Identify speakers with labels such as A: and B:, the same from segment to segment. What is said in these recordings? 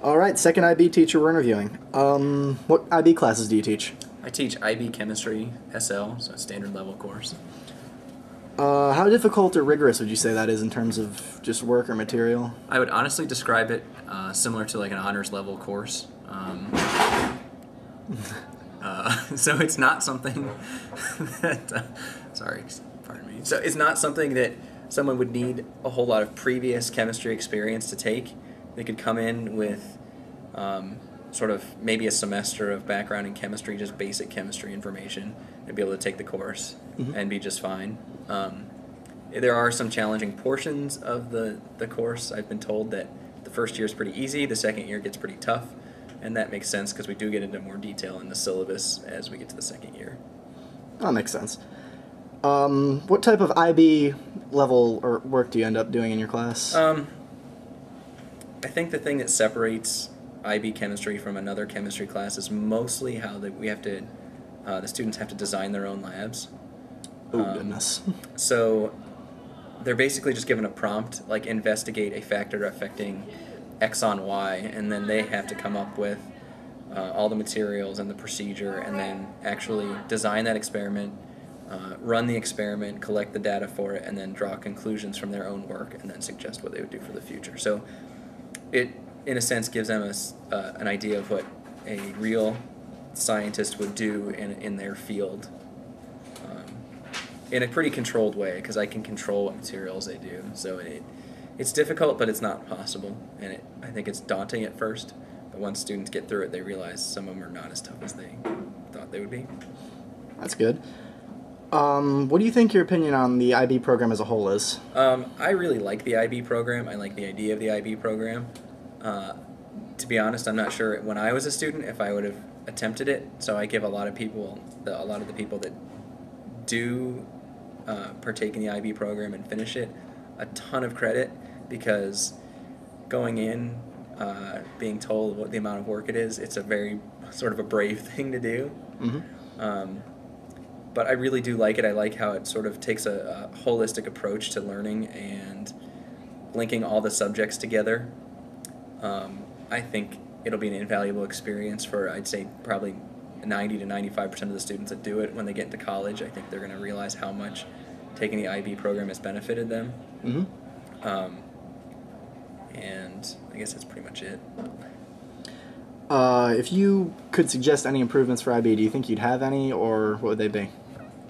A: All right, second IB teacher we're interviewing. What IB classes do you teach?
B: I teach IB Chemistry SL, so a standard level course.
A: How difficult or rigorous would you say that is in terms of just work or material?
B: I would honestly describe it similar to like an honors level course. So it's not something that, sorry, pardon me. So it's not something that someone would need a whole lot of previous chemistry experience to take. They could come in with sort of maybe a semester of background in chemistry, just basic chemistry information, and be able to take the course and be just fine. There are some challenging portions of the course. I've been told that the first year is pretty easy, the second year gets pretty tough, and that makes sense because we do get into more detail in the syllabus as we get to the second year.
A: That makes sense. What type of IB level or work do you end up doing in your class?
B: I think the thing that separates IB chemistry from another chemistry class is mostly how the students have to design their own labs.
A: Oh, goodness.
B: So they're basically just given a prompt, like investigate a factor affecting X on Y, and then they have to come up with all the materials and the procedure, and then actually design that experiment, run the experiment, collect the data for it, and then draw conclusions from their own work, and then suggest what they would do for the future. So it, in a sense, gives them an idea of what a real scientist would do in their field, in a pretty controlled way, because I can control what materials they do. So it's difficult, but it's not impossible, and I think it's daunting at first, but once students get through it, they realize some of them are not as tough as they thought they would be.
A: That's good. What do you think your opinion on the IB program as a whole is?
B: I really like the IB program. I like the idea of the IB program. To be honest, I'm not sure when I was a student if I would have attempted it, so I give a lot of the people that do partake in the IB program and finish it a ton of credit, because going in being told what the amount of work it is, it's a very sort of a brave thing to do. But I really do like it. I like how it sort of takes a holistic approach to learning and linking all the subjects together. I think it'll be an invaluable experience for, I'd say, probably 90 to 95% of the students that do it. When they get into college, I think they're going to realize how much taking the IB program has benefited them. And I guess that's pretty much it.
A: If you could suggest any improvements for IB, do you think you'd have any, or what would they be?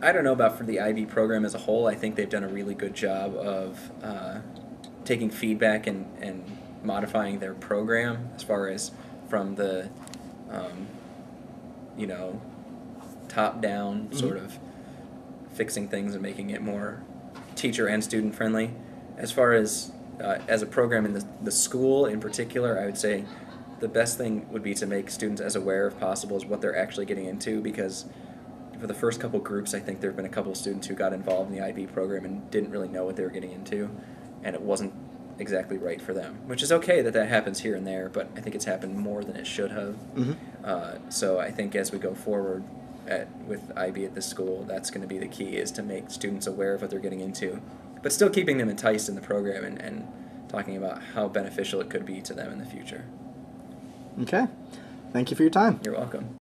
B: I don't know about for the IB program as a whole. I think they've done a really good job of taking feedback and modifying their program as far as from the top-down sort of fixing things and making it more teacher and student friendly. As far as a program in the school in particular, I would say the best thing would be to make students as aware as possible as what they're actually getting into, because for the first couple groups, I think there have been a couple of students who got involved in the IB program and didn't really know what they were getting into, and it wasn't exactly right for them, which is okay that happens here and there, but I think it's happened more than it should have. So I think as we go forward with IB at this school, that's going to be the key, is to make students aware of what they're getting into, but still keeping them enticed in the program and talking about how beneficial it could be to them in the future.
A: Okay. Thank you for your time.
B: You're welcome.